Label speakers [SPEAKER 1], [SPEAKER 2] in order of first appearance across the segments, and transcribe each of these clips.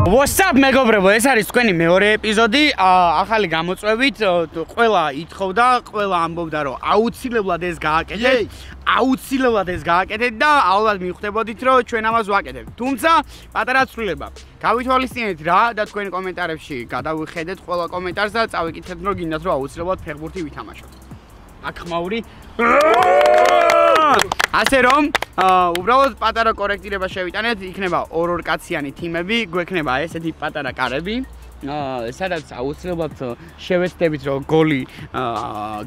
[SPEAKER 1] What's up, მეგობრებო, ეს არის თქვენი მეორე ეპიზოდი. ახალი გამოწვევით, ყველა ითხოვდა, ყველა ამბობდა, რომ აუცილებლად ეს გააკეთეთ. აუცილებლად ეს გააკეთეთ და ალბათ მიხვდებოდით, რომ ჩვენ ამას ვაკეთებთ. თუმცა, პატარა ცვლილება. გავითვალისწინეთ რა და თქვენი კომენტარებში გადავიხედეთ ყველა კომენტარს და წავიკითხეთ, რომ გინდათ, რომ აუცილებლად ფეხბურთი ვითამაშოთ. აქ ხმაური ასე რომ უბრალოდ პატარა კორექტირება შევიტანეთ, იქნება ორ კაციანი თიმები, გვექნება ესეთი პატარა კარები, სადაც აუცილებლად შევეცდებით, რომ გოლი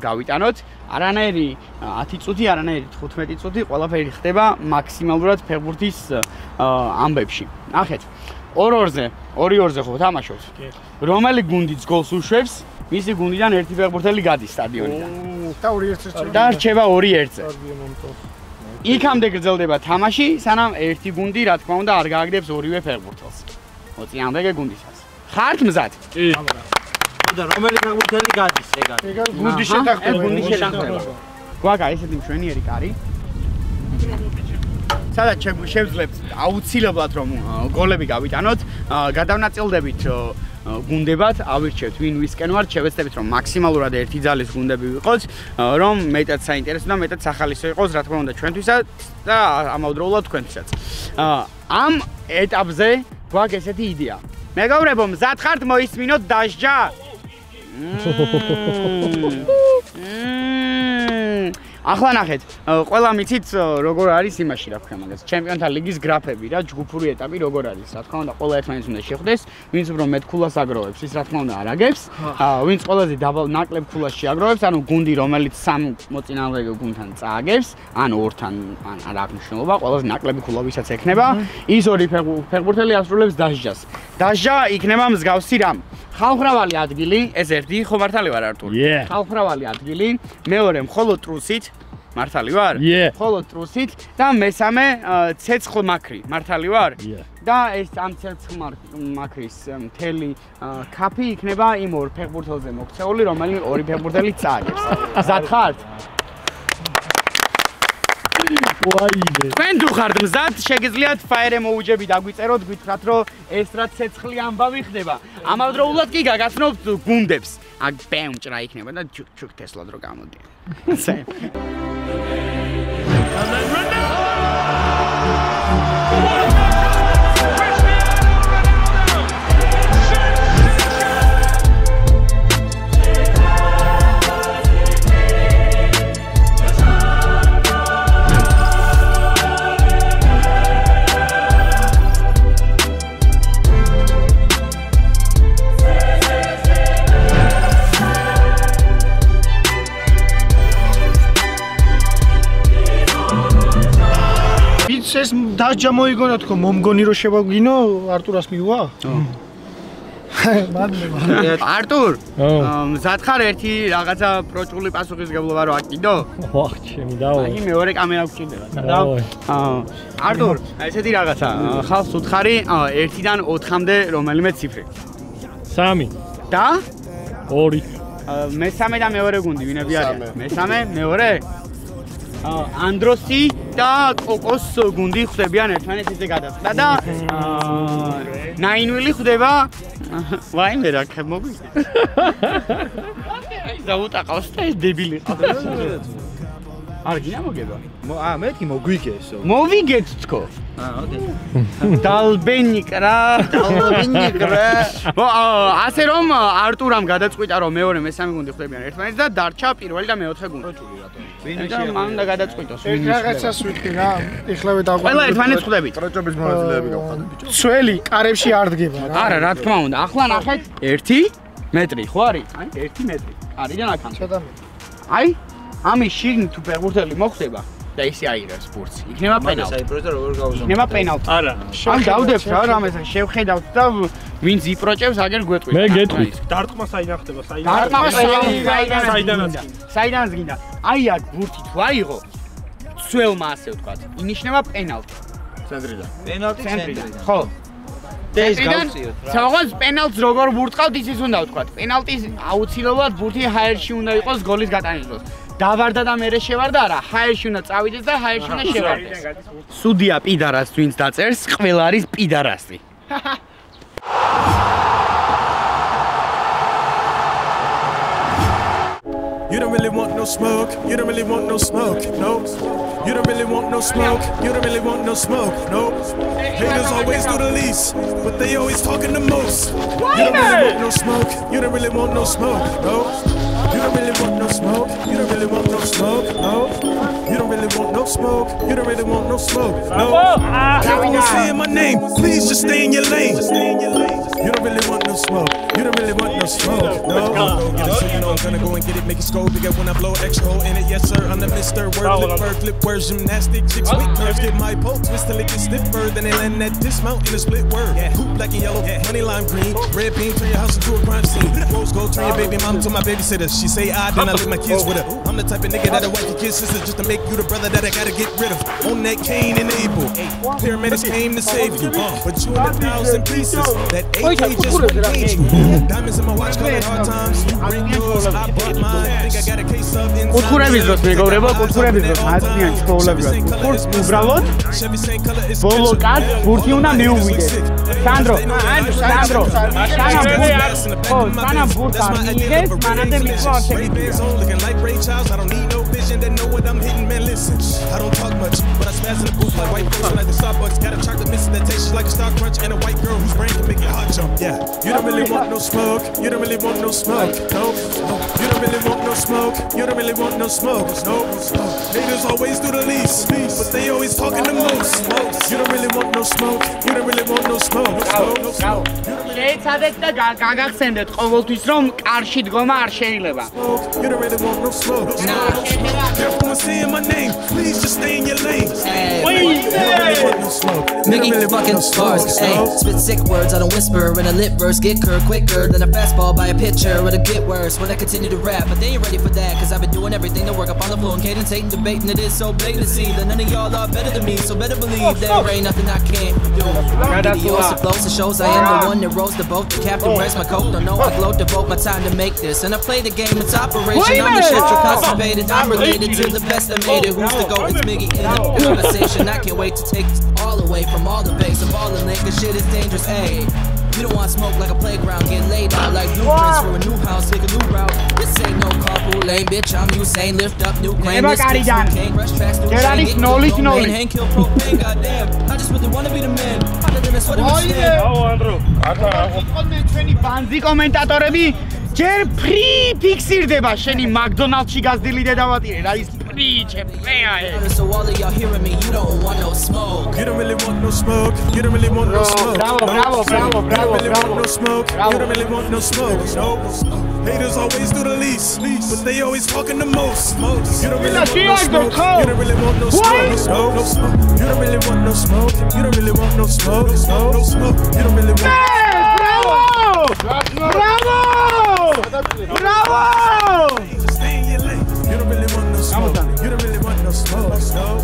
[SPEAKER 1] გავიტანოთ. არანაირი 10 წუთი, არანაირი 15 წუთი, ყველაფერი ხდება მაქსიმალურად ფეხბურთის ამბებში. ნახეთ, 2-2-ზე ხო თამაშობთ. რომელი გუნდიც გოლს უშვებს, მისი გუნდიდან ერთი ფეხბურთელი გადის სტადიონიდან. და რჩება 2-1-ზე. იქამდე გრძელდება თამაში, სანამ ერთი გუნდი, რა თქმა უნდა, არ გააგდებს ორივე ფეხბურთელს. მოწინააღმდეგე გუნდისას. ხართ მზად? კი.
[SPEAKER 2] და რომელი ფეხბურთელი გადის ეგად?
[SPEAKER 1] გუნდის შეთანხმება. გვაქვს ესეთი მშვენიერი კარი. სადაც შევძლებთ აუცილებლად რომ გოლები გავიტანოთ, გადავნაწილდებით გუნდებად, ავირჩევთ ვინ ვისკენ ვართ, შევეცდებით რომ მაქსიმალურად ერთი ძალის გუნდები ვიყოთ, რომ მეტად საინტერესო და მეტად სახალისო იყოს, რა თქმა უნდა ჩვენთვისაც და ამავდროულად თქვენთვისაც. ამ ეტაპზე გვაქვს ესეთი იდეა. მეგობრებო, მზად ხართ მოისმინოთ დასჯა? ახლა ნახეთ, ყველა მიცით როგორ არის იმაში რა ვქნა მაგას, ჩემპიონთა ლიგის გრაფები რა, ჯგუფური ეტაპი როგორ არის, რა თქმა უნდა, ყველა ერთმანეთს უნდა შეხვდეს, ვინც უფრო მეტ ქულას აგროვებს, ის რა თქმა უნდა არ აგებს, ვინც ყველაზე დაბალ ნაკლებ ქულას შეაგროვებს, ანუ გუნდი რომელიც სამ მოწინააღმდეგე გუნდთან წააგებს, ან ორთან, ან არ აქვს მნიშვნელობა, ყველაზე ნაკლები ქულა ვისაც ექნება, ის ორი ფეხბურთელი ასრულებს დასჯას. დასჯა იქნება მსგავსი რამ. ხალხმრავალი ადგილი, ეს ერთი, ხო მართალი ვარ არტურ? ხალხმრავალი ადგილი, მეორე მხოლოდ ტრუსით, მართალი ვარ? მხოლოდ ტრუსით და მესამე ცეცხლმაქრი, მართალი ვარ? და ეს ამ ცეცხლმაქრის მთელი კაფი იქნება იმ ორ ფეხბურთელზე მოქცეული, რომელიც ორი ფეხბურთელი წააგებს. მზად ხართ? თქვენ თუ ხართ მზად, შეგიძლიათ fire emoji-ები დაგვიწეროთ, გითხრათ, რომ ეს რა ცეცხლი ამბავი ხდება. ამავდროულად კი გაგაცნობთ გუნდებს. აქ ბემჭრა იქნება და ჩუქ თესლად რო გამოდიან.
[SPEAKER 3] ეს დასჯა მოიგონა თქო, მომგონი რომ შევაგინო, არტურას მივა?
[SPEAKER 1] არტურ, მზად ხარ ერთი რაღაცა პროჭული პასუხისგებლობა რო აკიდო?
[SPEAKER 3] ვახ, ჩემი დავა.
[SPEAKER 1] აი მეორე კამერა გჭირდება, და არტურ, ესეთი რაღაცა, ხალხს უთხარი 1-დან 4-მდე რომელიმე ციფრი.
[SPEAKER 3] 3
[SPEAKER 1] და
[SPEAKER 3] 2
[SPEAKER 1] მესამე და მეორე გუნდი ვინები არიან? მესამე, მეორე ანდროსი და კოკოს გუნდი ხვდებიან ერთმანეთს ისე გადაწყდა და ნაინვილი ხვდება ვაიმე რა ხემოგი აი დაუტაყავს და ეს დებილი ყავს არ გინდა მოგება
[SPEAKER 2] მეთქი მოგვიგესო
[SPEAKER 1] მოვიგეთ თქო დალბენიკ რა ასე რომ არტურამ გადაწყვიტა რომ მეორე მესამე გუნდი ხვდებიან ერთმანეთს და დარჩა პირველი და მეოთხე გუნდი და მან უნდა გადაწყვიტოს
[SPEAKER 3] ეს რაღაცას ვიტყვი რა ეხლავე დაგვაქვს
[SPEAKER 1] ყველა ერთმანეთს ხვდებით
[SPEAKER 2] ტროჭობის მონაწილეები გავხადეთ ბიჭო
[SPEAKER 3] ცველი კარებში არ დგება რა
[SPEAKER 1] არა რა თქმა უნდა ახლა ნახეთ 1 მეტრი ხო არის აი 1 მეტრი არიდან აქამდე
[SPEAKER 3] ცოტა
[SPEAKER 1] აი ამის შიგნით თუ ფეხბურთელი მოხვდება და ისე აიღებს ბურთს. იქნება პენალტი.
[SPEAKER 2] საიბროჭა როგორ გავუზომოთ?
[SPEAKER 1] იქნება პენალტი. არა. ან დავდებთ რა რამეს შევხედავთ და ვინც იპროჭებს აგერ გვეტყვით.
[SPEAKER 3] მე გეტყვით.
[SPEAKER 2] დარტყმა საინახდება,
[SPEAKER 1] საიდანაც გინდა. აი აქ ბურთი თუ აიღო, ცველმა ასე ვთქვათ, ინიშნება პენალტი.
[SPEAKER 2] ცენტრიდან. პენალტი ცენტრიდან.
[SPEAKER 1] ხო.
[SPEAKER 2] და ეს გავწიოთ რა.
[SPEAKER 1] თავს პენალტს როგორ ვურტყავთ ისიც უნდა ვთქვათ. პენალტის აუცილებლად ბურთი ჰაერში უნდა იყოს გოლის გატანის დროს. დავარდა და მერე შევარდა არა, ჰაერში უნდა წავიდეს და ჰაერში უნდა შევარდეს. სუდია პიდარას ვინც დაწერს, ყველა არის პიდარასი.
[SPEAKER 4] You don't really want no smoke. You don't really want no smoke. No. You don't really want no smoke. You don't really want no smoke. No. Haters always do the least, but they always talking the most. You don't really want no smoke. You don't really want no smoke. No. You don't really want no smoke. You don't really want no smoke. No. You don't really want no smoke. You don't really want no smoke. No. Everyone saying my name. Please just stay in your lane. You don't really want no smoke. You don't really want no smoke. No. So you know I'm gonna go and get it, make it scope. Bigger when I blow extra hole in it. Yes sir, I'm the Mr. Word, flip words, gymnastic chicks with curves. Get my pole twist till it gets stiffer. Then they land that dismount in a split word. Hoop black and yellow, honey lime green, red bean. Turn your house into a crime scene. Rose gold, turn your baby mom to my babysitter. She say I, then I leave my kids with her. I'm the type of nigga that'll wipe your kid's sister just to make you the brother that I gotta get rid of. On that Cain and Abel, paramedics came to save you, but you in 1,000 pieces. That AK just wouldn't cage you. Diamonds in my watch, call it hard times. You bring yours, I brought mine. Think I got a case of
[SPEAKER 1] კუთხურების დროს მეგობრებო, კუთხურების დროს აწმიან ცხოველებს. კურს უბრალოდ ბოლო კაც ბურთი უნდა მეუვიდეს. სანდრო, სანდრო. სანამ ბურთს არ მიიღეს, მანამდე მიწვა არ შეგვიძლია.
[SPEAKER 4] Looking like Ray Charles, I don't need no vision that know what I'm hitting, man. Listen, I don't talk much, but I spaz in the booth like white girls like the Starbucks. Got a chocolate missing that tastes like a Star Crunch and a white girl whose brain can make your heart jump. Yeah, you don't really want no smoke. You don't really want no smoke. No, you don't really want no smoke. You don't really want no smoke. No, haters always do the least, but they always talking the most. You don't really want no smoke. You don't really want no smoke.
[SPEAKER 1] შეეცადეთ და გაგახსენდეთ ყოველთვის რომ კარში დგომა არ შეიძლება.
[SPEAKER 4] You don't really want no smoke. Everyone saying my name, please just stay in your lane.
[SPEAKER 5] Making fucking bars, ayy. Spit sick words, I don't whisper in a lit verse. Get curved quicker than a fastball by a pitcher. Or to get worse when I continue to rap. But they ain't ready for that, cause I've been doing everything to work up on the floor and cadence, hating, debating. It is so blatant to see that none of y'all are better than me. So better believe there ain't nothing I can't do. Videos that flows and shows I am the one that rose the boat. The captain wears my coat, don't know I glow, devote my time to make this. And I play the game, it's operation. I'm the shit, you're constipated. I'm related to the best that made it. Who's the GOAT? It's Miggy in the conversation. I can't wait to take this all away from all the base of all the link. This shit is dangerous, ayy. You don't want smoke like a playground, get laid out like blueprints for a new house, take a new route. This ain't no carpool lane, bitch. I'm Usain, lift up new claim. This bitch king, rush tracks through chain, get domain, hang, kill propane, goddamn. I just really wanna be the man. Harder than a sweater mistake.
[SPEAKER 1] ჩვენი ბანზი კომენტატორები ჯერ ფრი ფიქსირდება შენი მაკდონალდში გაზრდილი დედავატირე რა ის ფრი ჩემფეა
[SPEAKER 5] So all of y'all hearing me, you don't want no smoke.
[SPEAKER 4] You don't really want no smoke. You don't really want no smoke.
[SPEAKER 1] Bravo, bravo, bravo, bravo, bravo.
[SPEAKER 4] No smoke. You don't really want no smoke. No. Haters always do the least, but they always talking the most. You don't really want no smoke. You don't really want no smoke. No smoke. You don't really want no smoke. You don't really want no smoke. No smoke. You don't really want.
[SPEAKER 1] Bravo! Bravo! Bravo!
[SPEAKER 4] Stay in your lane. You don't really want no smoke. You don't really want no smoke.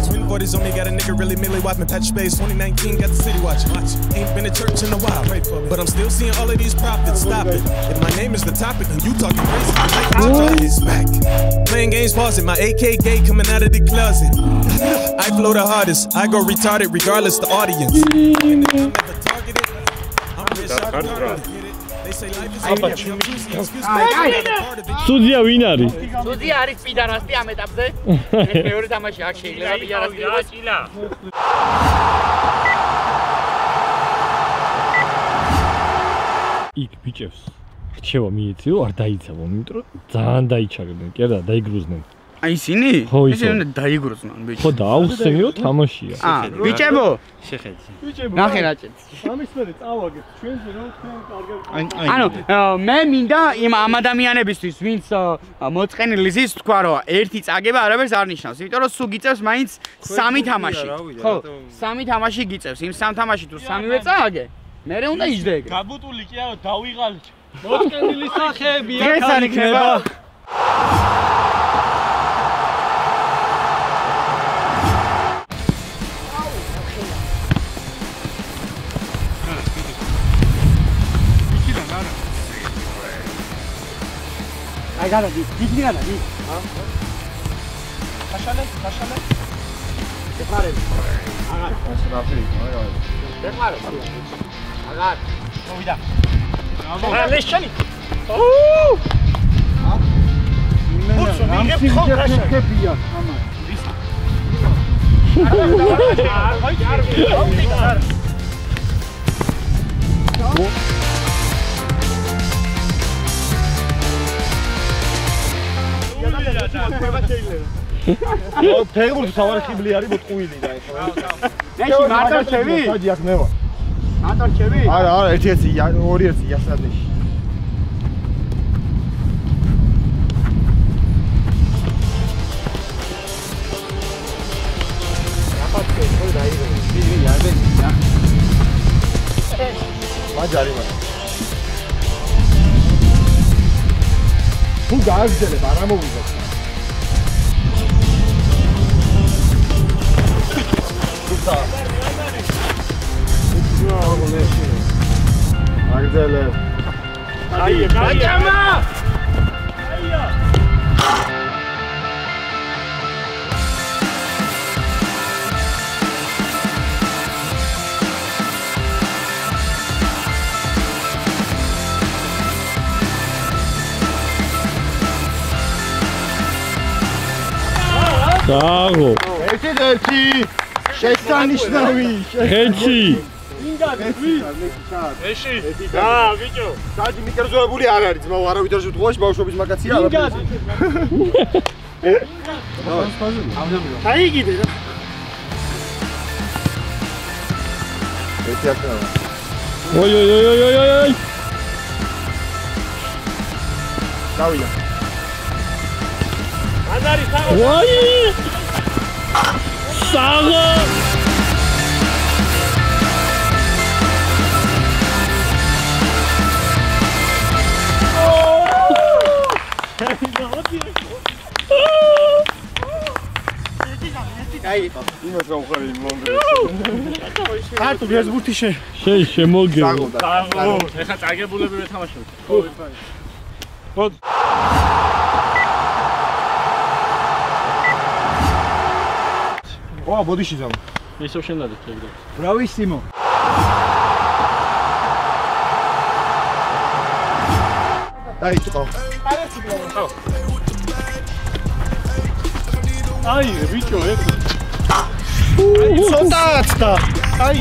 [SPEAKER 4] Twin 40s on me, got a nigga really milli whopping Patch Space 2019, got the city watching. Ain't been to church in a while, but I'm still seeing all of these prophets. Stop it. If my name is the topic, then you talking crazy. It's back. Playing games, pause it. My AK gay coming out of the closet. I flow the hardest. I go retarded regardless the audience.
[SPEAKER 6] Судья win არის?
[SPEAKER 1] Судья არის პიდარასტი ამ ეტაპზე. მეორე თამაში აქ შეიძლება პიდარასტი იყოს.
[SPEAKER 6] იქ ბიჭებს რჩევა მიეციო, არ დაიცავო, იმიტომ რომ ძალიან დაიჩაგდნენ, კი არა, დაიგრუზნენ.
[SPEAKER 1] აი ისინი? ისინი უნდა დაიგრუზნან ბიჭი.
[SPEAKER 6] ხო და აუხსენიო თამაშია.
[SPEAKER 1] ბიჭებო,
[SPEAKER 2] შეხედი.
[SPEAKER 1] ნახე რა ჭეთს.
[SPEAKER 3] ამის მერე წავაგეთ ჩვენზე რომ თქვენ კარგად.
[SPEAKER 1] ანუ მე მინდა იმ ამ ადამიანებისთვის, ვინც მოწყენილი ზის თქვა რომ ერთი წაგება არაფერს არ ნიშნავს, იმიტომ რომ სულ გიწევს მაინც სამი თამაში. ხო, სამი თამაში გიწევს. იმ სამ თამაში თუ სამივე წააგე, მერე უნდა იჯდე ეგრე.
[SPEAKER 3] გაბუტული კი არა, დავიღალე. მოწყენილი სახეები
[SPEAKER 1] აქ არ იქნება. I got it. Did you get it?
[SPEAKER 3] Kashale.
[SPEAKER 1] Depare. Agar. Depare. Agar. Movida.
[SPEAKER 3] Leshani. ფუცო მიღებ ხო გაშა ხებია ამა ფეგული სავარხიბლი არის მოტყუილი და ეხლა
[SPEAKER 1] ნეში მარტარჩევი?
[SPEAKER 3] საჯი აქ მე ვარ
[SPEAKER 1] მარტარჩევი?
[SPEAKER 3] არა ერთი ორი ერთი იასადეში მაჯარი მან თუ გააგრძელებ არ ამოვიდოთ აგრძელებ
[SPEAKER 2] აია გაჭამა
[SPEAKER 6] Bravo!
[SPEAKER 3] ერთი შესანიშნავი
[SPEAKER 6] ხეჩი!
[SPEAKER 2] ეში და ბიჭო
[SPEAKER 3] საჯი მიკერძოებული არ არის ძმაო არავითარ შემთხვევაში ბავშვობის მაგაცია არაფერი
[SPEAKER 2] აიგიდე რა
[SPEAKER 3] ერთი აქაა
[SPEAKER 6] ой ой ой ой ой ой
[SPEAKER 3] დავიდა
[SPEAKER 2] ანარი საღო
[SPEAKER 6] ვაი საღო
[SPEAKER 3] აი იმას რა უხარი მომგრეს არტუ ეს ბუთი
[SPEAKER 6] შემოგე
[SPEAKER 2] საღო ეხა წაგებულები ვეთამაშოთ ხო ხო
[SPEAKER 3] ვა ბოდიში ზამ
[SPEAKER 2] ისო შენადეთ ეგრე
[SPEAKER 3] ბრავისიმო დაიწყო
[SPEAKER 2] აი ბიჭო ეს
[SPEAKER 3] ცოტაც და აი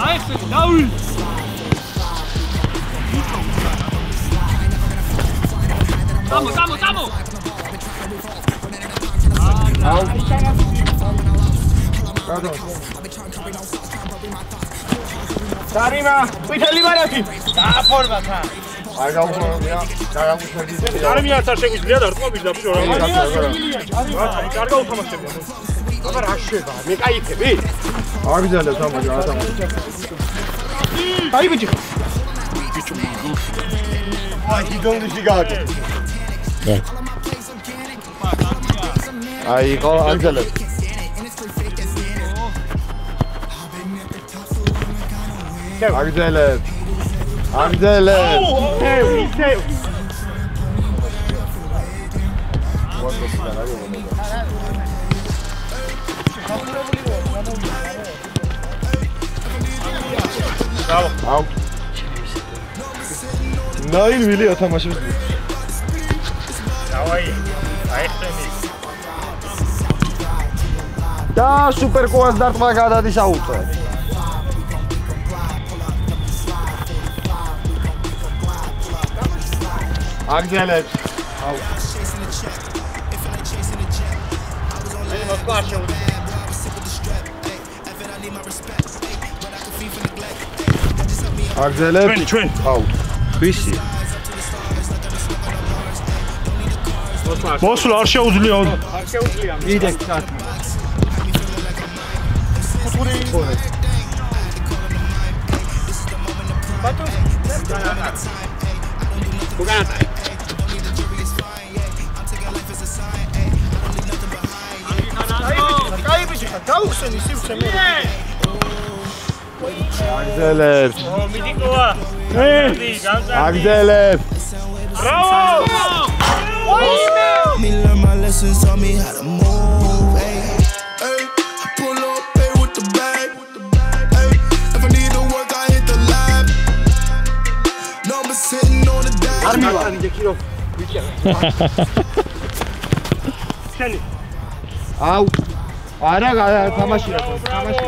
[SPEAKER 2] აი ეს დაული Vamos, vamos, vamos!
[SPEAKER 3] Sarima, pitali baraki. Forma ta. Ai გაუხმოვია, გაუხმოვდი.
[SPEAKER 2] Sarima არ შეგვიძლია დარტყმობის და ბიჭო რა. კარგა უთამაშებია.
[SPEAKER 3] აბა რა შევა? მე кайფები? აგიძალე თამაში, რა თამაში. აი ბიჭო. ბიჭო. აი გიგონში გააკე. აი ყო აგიძალე. აგიძალე. აგიძალე. ისე. აუ. ნაინ ვილი ათამაშებს.
[SPEAKER 2] დავაი. აიხსენი.
[SPEAKER 3] და სუპერკოას დარტყმა გადადის აუტო. აგზელეთ. აუ. მე მოსკოვში აგზელეთ.
[SPEAKER 2] ჩვენ.
[SPEAKER 3] აუ. ვისი?
[SPEAKER 2] მოსვლა არ შეუძლია.
[SPEAKER 1] არ შეუძლია.
[SPEAKER 3] იდე კაცო.
[SPEAKER 1] ბატო. გოგანა.
[SPEAKER 3] კაი ბიჭი, გაუხსენი სივრცე მე. აგზელეთ.
[SPEAKER 2] მიდიკოა.
[SPEAKER 3] აგზელეთ.
[SPEAKER 2] ბრავო!
[SPEAKER 7] Me learn my lessons, taught me how to move. Ay, ay. I pull up,
[SPEAKER 4] Sitting on the deck.
[SPEAKER 3] აუ არა თამაში რა თამაში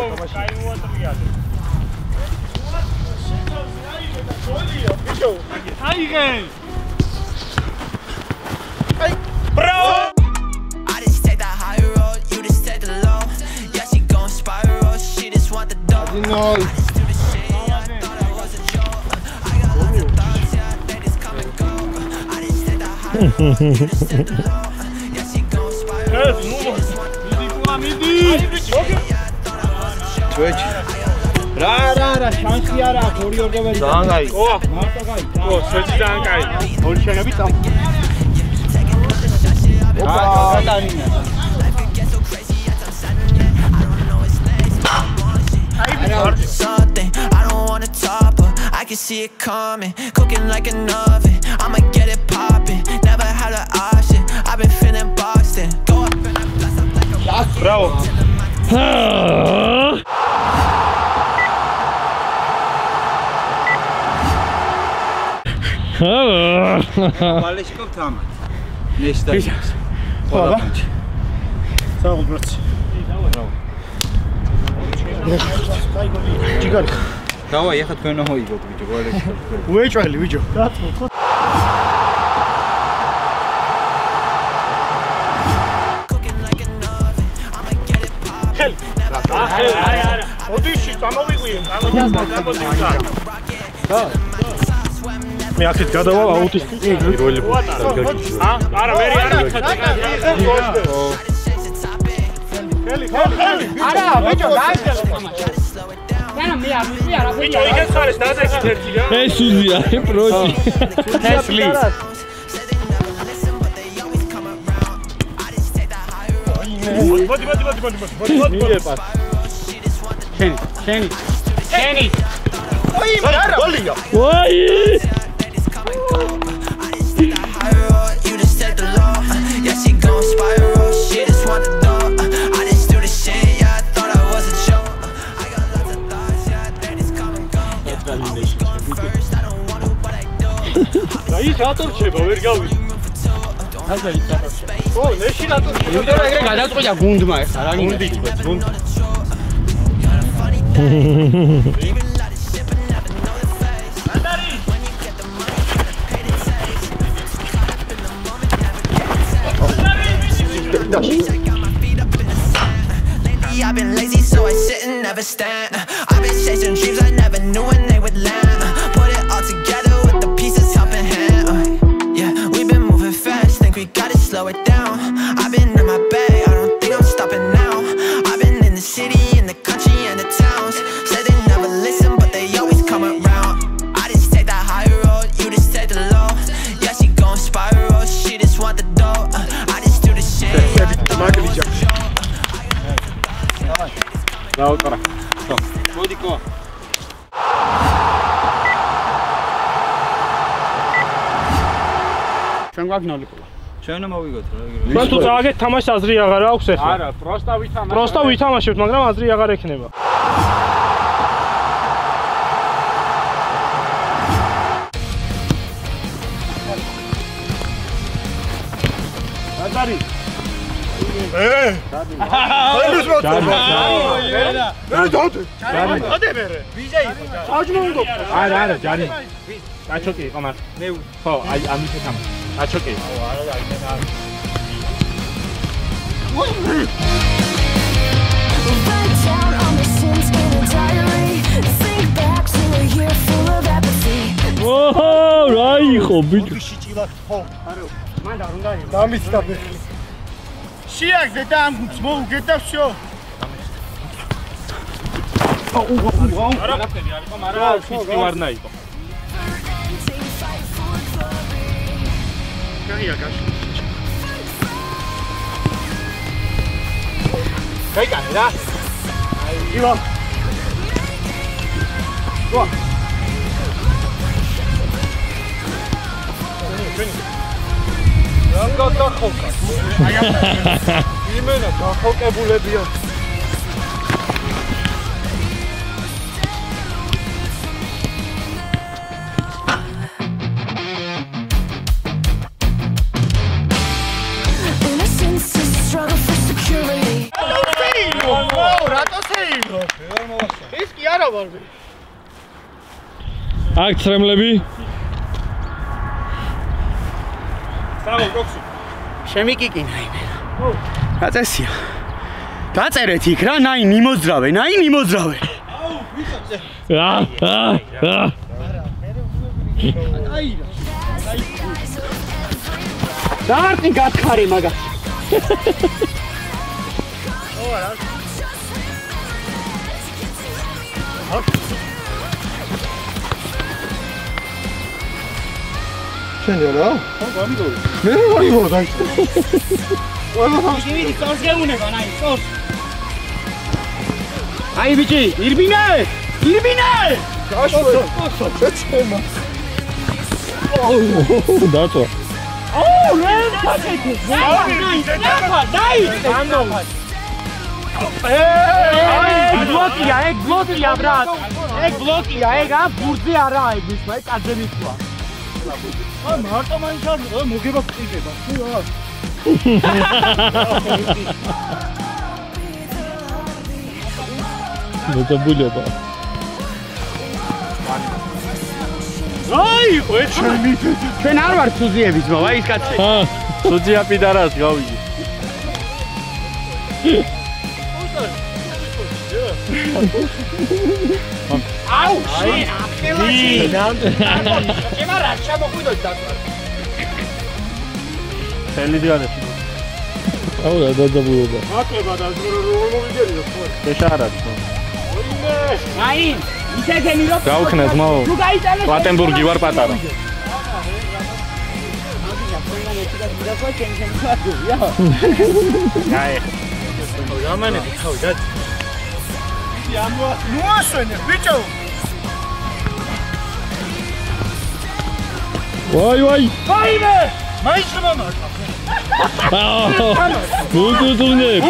[SPEAKER 5] I just take the high road, you just take the low. Yeah, she gon' spiral, she just want the dough. I just do the shit, I thought I was a joke. I got lots of thoughts, yeah, they just come and go. I just take the high road, you just take the low. Yeah, she gon' spiral, she just want the dough.
[SPEAKER 3] რა შანსი არა აქვს ორი ორდოვერი ძალიან კაი მარტო კაი
[SPEAKER 2] სვეჩი ძალიან კაი
[SPEAKER 3] ორი შენები წამ ოპა გადაინა
[SPEAKER 5] Something I don't wanna talk, but I can see it coming. Cooking like an oven, I'ma get it popping. Never had an option, I've been feeling boxed in. Go up and I blast up like a rocket.
[SPEAKER 2] Bravo.
[SPEAKER 7] Balishkov tam. Nesta.
[SPEAKER 3] Baba. Sağ ol brat. Ჭიგარ.
[SPEAKER 7] Давай, ეხა თქვენ მოიგოთ ბიჭო, Balishkov.
[SPEAKER 3] უეჭველი ბიჭო.
[SPEAKER 5] Cooking like an oven, I'ma get it popping.
[SPEAKER 2] არა. ოდიში წამოვიყვიე,
[SPEAKER 3] მე აქეთ გადავალ აუტისტი პირველი
[SPEAKER 2] არა, მე არ მიხატე.
[SPEAKER 1] არა, ბიჭო, დაიწყე თამაში. არა, მე არ
[SPEAKER 2] ბიჭო, იქეთ ხარეს დაზექით ერთი რა.
[SPEAKER 6] ეს უზია, პროჭი.
[SPEAKER 1] თესლი.
[SPEAKER 2] მოდი.
[SPEAKER 1] შენი.
[SPEAKER 3] ოი, არა, გოლია.
[SPEAKER 6] ვაი!
[SPEAKER 5] You just take the low, yeah, she gon' spiral, she just want the dough. I just do the shit, yeah, I thought I was a joke. I got lots of thoughts, yeah, they just come and go. Always going first, I don't want to, but I do.
[SPEAKER 2] და ის რატომ შეება, ვერ გავიგე. ო, ნეში რატომ შეება?
[SPEAKER 1] იმიტომ რომ ეგრე გადაწყვიტა გუნდმა ეხლა რა გინდა.
[SPEAKER 2] გუნდი.
[SPEAKER 5] Lately I've been lazy, so I sit and never stand. I've been chasing dreams I never knew when they would land. Put it all together with the pieces helping hand. Yeah, we've been moving fast, think we gotta slow it down. I've been in my bag, I don't think I'm stopping now. I've been in the city, in the country, and the towns. Say they never listen, but they always come around. I just take that high road, you just take the low. Yeah, she gon' spiral, she just want the dough. I just do the shit.
[SPEAKER 2] დაუყარა. მოდი კო.
[SPEAKER 1] ჩვენ გვაქვს ნოლიკოლა.
[SPEAKER 7] ჩვენ მოვიგოთ რა.
[SPEAKER 2] ჩვენ თუ წააგეთ თამაში აზრი აღარ აქვს ეხლა.
[SPEAKER 1] არა, პროსტა ვითამაშებთ.
[SPEAKER 2] პროსტა ვითამაშებთ, მაგრამ აზრი აღარ ექნება.
[SPEAKER 3] დადარი აილის მოწვა მე დავდე დადე მე ვიჟე იყო საჯმონგო
[SPEAKER 2] არა ჯარი აჩოკი იყო მას მე ხო აი ამით თამ აჩოკი არა აი
[SPEAKER 6] ოჰ, რა იყო ბიჭო?
[SPEAKER 3] შიჭილად ხო არა მან და უნდა იყო დამიცდა ფეხი შეაგდე და ამ გუნდს მოუგეთ და всё
[SPEAKER 2] არაფერი არ იყო, მაგრამ ფიზიკი ვარნა იყო. კაია გაში.
[SPEAKER 3] გაიგე რა ივა ვა რანგა დახოკა აი იმენა დახოკებულებია ვარ მე.
[SPEAKER 6] აქ ცრემლები.
[SPEAKER 2] Bravo, Roxy.
[SPEAKER 1] შემიკიკინა იმე. რა წესია? დაწერეთ იქ რა, ნაი მიმოძრავე.
[SPEAKER 2] აუ, ვიწაწე.
[SPEAKER 1] დაარტი გათხარი მაგას.
[SPEAKER 3] შენია რა? მე ვარ იგო და
[SPEAKER 1] იმით წორს გეუნება ნაი წორს. აი ბიჭი, ირბინე!
[SPEAKER 3] გაშვე. შეცემა.
[SPEAKER 6] დაწვა.
[SPEAKER 1] მე დაგეკე. დაი. ბლოკია ბრატ. ეგ ბლოკია, ეგ ბურზე არა ეგ მისმა, ეგ კაძე მისვა.
[SPEAKER 3] მარტო მაინც არ მოგება ყიდება. თუ რა?
[SPEAKER 6] მოწაბულება.
[SPEAKER 3] აი, ხო ჩემი.
[SPEAKER 1] ჩვენ არ ვარ სუზიების მოვა ის კაცი.
[SPEAKER 2] სუძია პიდარას გავიდი.
[SPEAKER 1] აუ, შენ აფელაში. ჩემ არა ჩამოყვიდოთ დაწვა.
[SPEAKER 2] ხელი დიადეთ.
[SPEAKER 6] აუ რა დაძაბულობა.
[SPEAKER 3] აკება და როგორ მოვიგერიო ხო?
[SPEAKER 2] ეშარად.
[SPEAKER 1] აი, ისეთენი რო
[SPEAKER 2] გავხნეთ მაო.
[SPEAKER 1] თუ გაიტანე.
[SPEAKER 2] პატენბურგი ვარ პატარა. აი.
[SPEAKER 3] რამანები თავი და მოასვენე ბიჭო.
[SPEAKER 6] ვაი.
[SPEAKER 3] აიმე! მაინც მომართა.
[SPEAKER 6] მუწუწუნებ.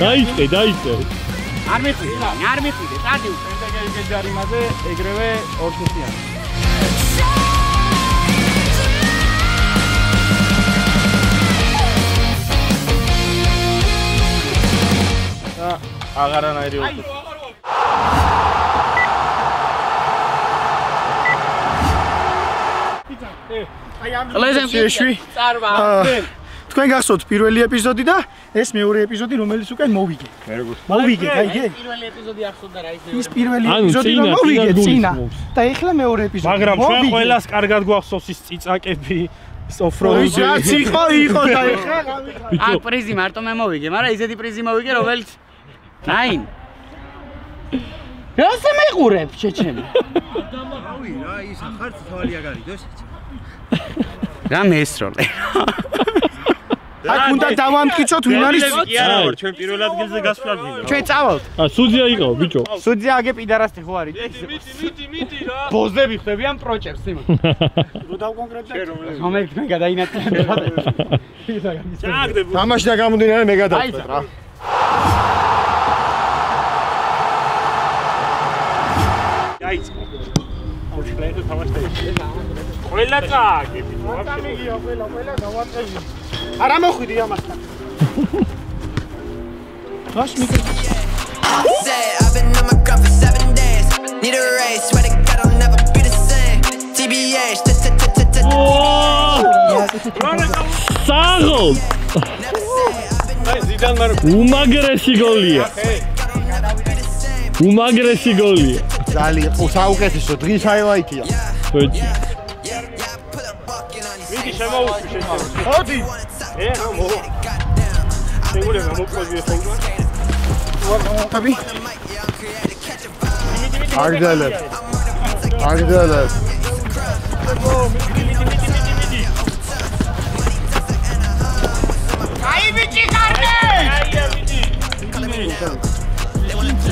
[SPEAKER 6] დაიწყე.
[SPEAKER 1] არ მიხვიდე, წადი უკვე.
[SPEAKER 2] ეგ ჯარიმაზე ეგრევე ორთუსიანი. აღარანაირი ორთუსი.
[SPEAKER 3] ლეზემში
[SPEAKER 1] წარვა.
[SPEAKER 3] თქვენ გახსოვთ პირველი ეპიზოდი და ეს მეორე ეპიზოდი რომელიც უკვე მოვიგე. მოვიგე, გაიგე?
[SPEAKER 1] პირველი ეპიზოდი ახსოვდა რა
[SPEAKER 3] ის პირველი ეპიზოდი რომ მოვიგე წინა და ეხლა მეორე ეპიზოდი.
[SPEAKER 2] მაგრამ ჩვენ ყველას კარგად გვახსოვს ის წიწაკები, ოფროუდი.
[SPEAKER 3] რაც იყო და ეხლა
[SPEAKER 1] აი პრიზი მარტო მე მოვიგე, მაგრამ ისეთი პრიზი მოვიგე რომელიც ნაინ. რასე მეყურებ შეჩემი?
[SPEAKER 7] რავი რა ის ახარც თვალი აგარიდოს.
[SPEAKER 1] რა მესროლე.
[SPEAKER 3] აქ უნდა დავამტკიცოთ ვინ არის
[SPEAKER 2] კი არა ვარ ჩვენ პირველ ადგილზე გასვლად გინდა.
[SPEAKER 1] ჩვენ წავალთ.
[SPEAKER 6] სუძია იყავ ბიჭო.
[SPEAKER 1] სუძია აგე პიდარასტი ხო არის?
[SPEAKER 2] მიდი რა.
[SPEAKER 1] ბოზები ხდებიან პროჭებს იმან.
[SPEAKER 3] რო დავკონკრეტდე
[SPEAKER 1] რომელიც მე გადაინაცვლე.
[SPEAKER 2] ჩააგდებ.
[SPEAKER 3] თამაში და გამომდინარე მე გადავწყვეტ რა.
[SPEAKER 2] დაიწყო. ოშლეიტო თამაშია. ყველა წააგები.
[SPEAKER 3] მოგია ყველა გავარტყევი. არა მოხვიდი ამასთან. ხაშ მიკრო.
[SPEAKER 8] I've been on my grind for 7 days. Need a race, swear to God I'll never be the same. TBH,
[SPEAKER 6] საღოლ.
[SPEAKER 2] აი ზიდან მარ
[SPEAKER 6] უმაგრესი გოლია. უმაგრესი გოლია.
[SPEAKER 3] ძალიან საუკეთესო დღის ჰაილაიტია.
[SPEAKER 6] ბეჭი.
[SPEAKER 2] მიდი შემოუშვი შეჭამ.
[SPEAKER 3] ხოდი.
[SPEAKER 2] რა მო. შეგულება მოყვები ხოლმე.
[SPEAKER 3] ვაკაბი. აგდალებ.
[SPEAKER 1] აი ბიჭი კარგე!
[SPEAKER 2] აია მიდი.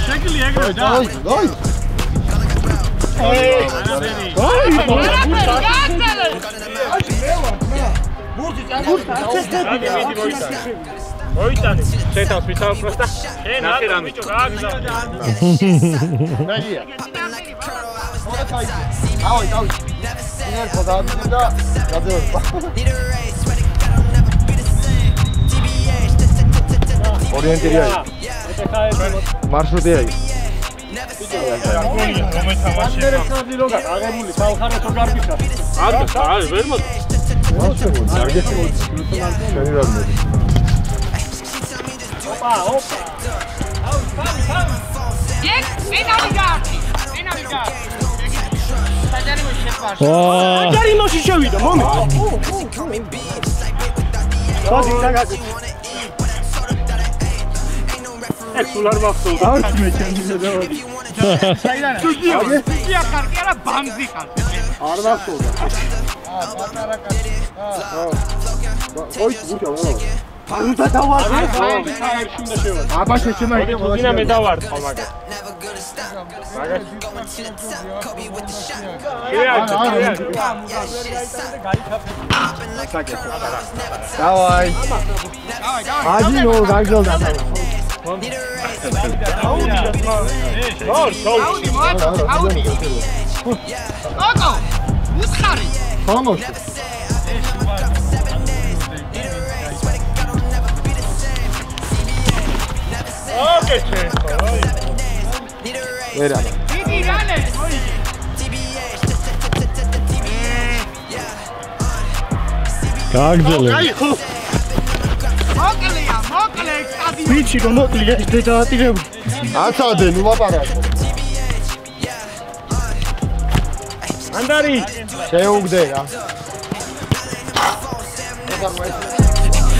[SPEAKER 2] შეკილი ეგრე და.
[SPEAKER 3] აი.
[SPEAKER 2] მოიტანე. შეთავს მიცავს პროსტა. შენ ახე რამე.
[SPEAKER 3] ნაგია. ავი. ინერ ხოდადი და გადავა. ორიენტირია.
[SPEAKER 9] მარშრუტი აი.
[SPEAKER 3] ჯარიმოში შევიდა, მომი. ბადი დაგაგე. სულ არ მახსოვს. არც მე ჩემი ზედავდი. საიდან? სუგია ხარ, კი არა ბამზი ხარ. არ მახსოვდა. პატარა კაცი. ოი, გუშა ვარ. უნდა დავარდე. უნდა შევარ. აბა შეჩემა იგი ყველა. დინა მე დავარდე ხო მაგას.
[SPEAKER 9] დავაი. აჯინო გაგზავნა.
[SPEAKER 3] ოკო, უსხარი.
[SPEAKER 9] ხომოს.
[SPEAKER 3] ოკე,
[SPEAKER 9] ვერა.
[SPEAKER 3] დიდი რანე, მოიგი.
[SPEAKER 6] გააგზელე.
[SPEAKER 3] აი ხო. მოკლეა, მოკლე, კადი. ვიცი რომ მოკლეა, ეს დაატირებული.
[SPEAKER 9] აცადე, ნუ ვაპარაკო.
[SPEAKER 3] ანდარი,
[SPEAKER 9] შეუგდე რა.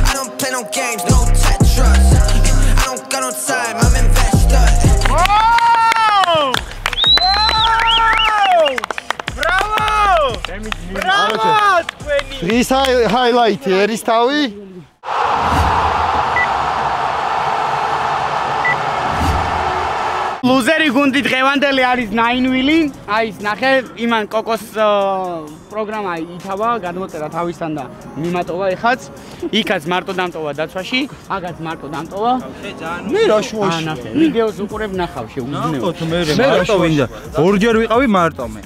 [SPEAKER 8] I don't play no games, no Tetris. I don't got no time, I'm investor.
[SPEAKER 3] Wow! Wow! Bravo! Bravo!
[SPEAKER 9] დღის ჰაილაითი ერისთავი.
[SPEAKER 1] ლუზერი გუნდი დღევანდელი არის 9-ვილი. აი ეს ნახე, იმან კოკოს პროგრამა ითავა, გადმოწერა თავისთან და მიმატოვა ეხაც. იქაც მარტო დამტოვა დაცვაში, აგაც მარტო დამტოვა.
[SPEAKER 9] მე რა შუაში.
[SPEAKER 1] ნახე, ვიდეოს უყურებ ნახავ შეუძნეო.
[SPEAKER 7] ნახოთ მე მარტო ვინდა. ორჯერ ვიყავი მარტო მე.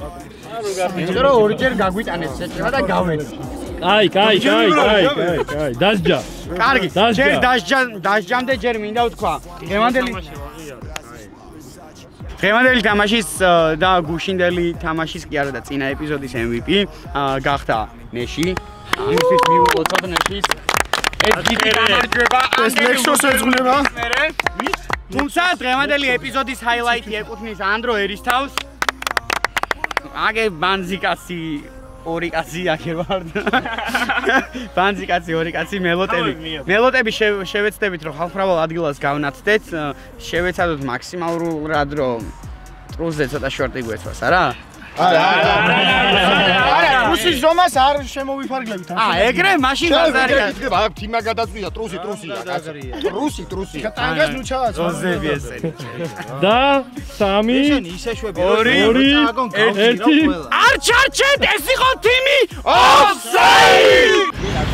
[SPEAKER 1] იმიტომ რომ ორჯერ გაგვიტანეს შეჭრა და გავედი.
[SPEAKER 6] კაი. დასჯა.
[SPEAKER 1] კარგი, ჯერ დასჯამდე ჯერ მინდა ვთქვა. დღევანდელი თამაშის და გუშინდელი თამაშის კი არა და წინა ეპიზოდის MVP გახდა ნეში. ამისთვის მიუღო თოდნეშის ეს დიდი გამარჯვება
[SPEAKER 3] ეს ლექსოს ეძღვნება.
[SPEAKER 1] თუმცა დღევანდელი ეპიზოდის ჰაილაიტი ეკუთვნის ანდრო ერისთავს. აგე ბანზიკაცი ორი კაცი აქ ვარ. ბანზიკაცი ორი კაცი მელოტები. მელოტები შევეცდებით რომ ხალხმრავალ ადგილას გავნაცდეთ. შევეცადოთ მაქსიმალურად რომ ტრუზე ცოტა შორტი გვეცვას, არა?
[SPEAKER 3] არა, ტრუსის ზომას არ შემოვიფარგლებით.
[SPEAKER 1] ეგრე მაშინ ბაზარია.
[SPEAKER 9] იქნება აქ თიმა გადაწვიდა, ტრუსია. ტრუსი.
[SPEAKER 3] ტანგას ნუ ჩააწვა.
[SPEAKER 1] ზოზები ესენი.
[SPEAKER 6] და 3
[SPEAKER 7] ისე შვები
[SPEAKER 6] 2
[SPEAKER 1] არ ჩარჩეთ, ეს იყო თიმი ოფსაიდ.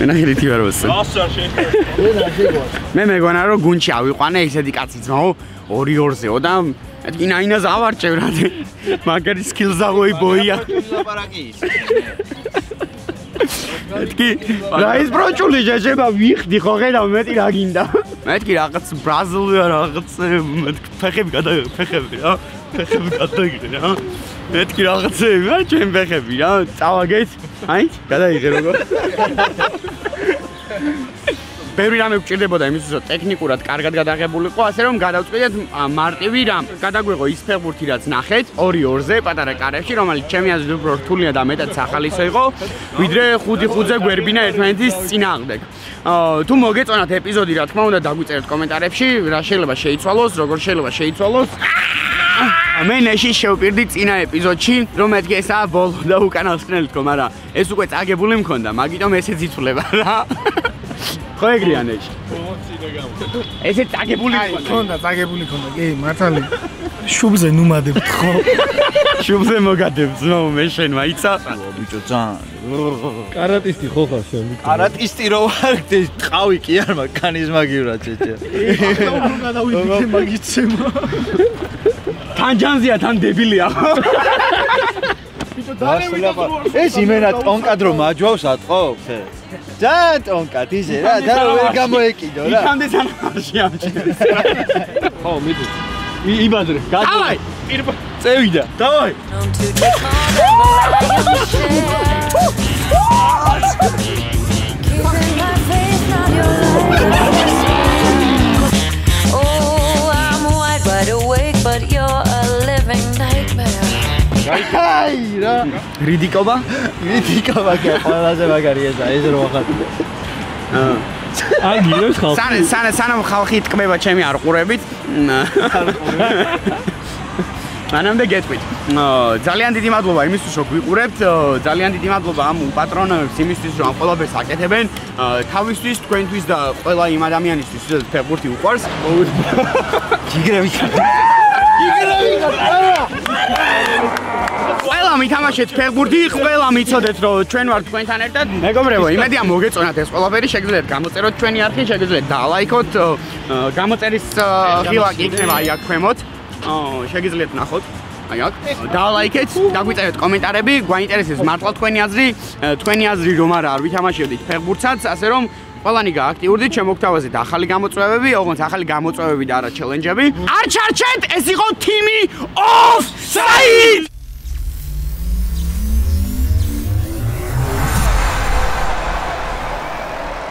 [SPEAKER 1] მენახეთი ვარ ოსე. მე მეგონა რომ გუნჩი ავიყვანე ისეთი კაცი ძმაო 2-2-ზეო და მეთქი ნაინას ავარჭევ რა. მაგარი სკილს აღოი ბოია. მეთქი რა ის ბროჭული შეება ვიხდი ხო ხედავ მეტი რა გინდა. მეთქი რაღაც ბრაზილია რაღაც მეთქი ფეხები რა. ფეხები გადაიგე რა. მეთქი რაღაცები რა ჩემ ფეხები რა. წავაგეთ. აი გადაიღე როგორ. ბევრი რამე გვჭირდებოდა იმისთვის რომ ტექნიკურად კარგად გადაღებულიყო, ასე რომ გადავწყვიტეთ მარტივი რამ. გადაგვიღო ის ფეხბურთი რაც ნახეთ 2-2-ზე პატარა კარებში, რომელიც ჩემი აზრით უფრო რთულია და მეტად სახალისო იყო, ვიდრე 5-5-ზე გვერბინა ერთმანეთის წინააღმდეგ. თუ მოგეწონათ ეპიზოდი, რა თქმა უნდა, დაგვიწერეთ კომენტარებში, რა შეიძლება შეიცვალოს, როგორ შეიძლება შეიცვალოს. მე ნეში შევპირდი წინა ეპიზოდში, რომ მეთქი ესაა ბოლო და უკანასკნელი თქო, მაგრამ ეს უკვე წაგებული მქონდა, მაგიტომ ესეც იცვლება რა. ხო ეგრეა ნეში. ესე წაგებული
[SPEAKER 3] მქონდა, კი, მართალი. შუბზე ნუმადებ ხო?
[SPEAKER 1] შუბზე მოგადებ ძმაო მე შენ მაიცა?
[SPEAKER 7] ბიჭო ძალიან.
[SPEAKER 6] კარატისტი ხო ხარ შენ?
[SPEAKER 7] კარატისტი რო ვარ, ტყავი კი არ მაქვს, კანის მაგივრად შეჭე.
[SPEAKER 3] ახლა გადავიდე მაგიცემა.
[SPEAKER 1] თან ჯანზია, თან დებილია.
[SPEAKER 7] ეს იმენა ტონკად რომ მაჯვავს ატყობს? ძალიან ტონკად ისე რა, და ვერ გამოეკიდო რა.
[SPEAKER 1] იქამდე სანამ არ შეამჩნევს.
[SPEAKER 6] ხო, მიდი. იბადრე,
[SPEAKER 1] დავაი.
[SPEAKER 6] წევიდა.
[SPEAKER 1] დავაი.
[SPEAKER 10] But you're a living nightmare.
[SPEAKER 1] აი რა. რიდიკობა?
[SPEAKER 6] რიდიკობა კი ყველაზე მაგარია ეს რო ვახატე. აი გინებს ხალხი.
[SPEAKER 1] სანამ ხალხი იტკბება ჩემი არყურებით. მანამდე გეტყვით. ძალიან დიდი მადლობა იმისთვის რომ გვიყურებთ. ძალიან დიდი მადლობა ამ პატრონებს იმისთვის რომ ამ ყველაფერს აკეთებენ. თავისთვის, თქვენთვის და ყველა იმ ადამიანისთვის, ვისაც ფეხბურთი უყვარს. ჯიგრები. ყველა მითამაშეთ ფეხბურთი, ყველა მიცოდეთ რომ ჩვენ ვართ თქვენთან ერთად. მეგობრებო, იმედია მოგეწონათ ეს ყველაფერი, შეგიძლიათ გამოწეროთ ჩვენი არხი, შეგიძლიათ დალაიქოთ. გამოწერის ხილაკი იქნება აი აქ ქვემოთ. შეგიძლიათ ნახოთ. აი აქ. დალაიქეთ, დაგვიწერეთ კომენტარები, გვაინტერესებს მართლა თქვენი აზრი რომ არა არ ვითამაშებდით ფეხბურთსაც, ასე რომ ყველანი გააქტიურდით, შემოგთავაზეთ ახალი გამოწვევები, ოღონდ ახალი გამოწვევები და არა ჩელენჯები. არ ჩარჩეთ, ეს იყო Team Offside!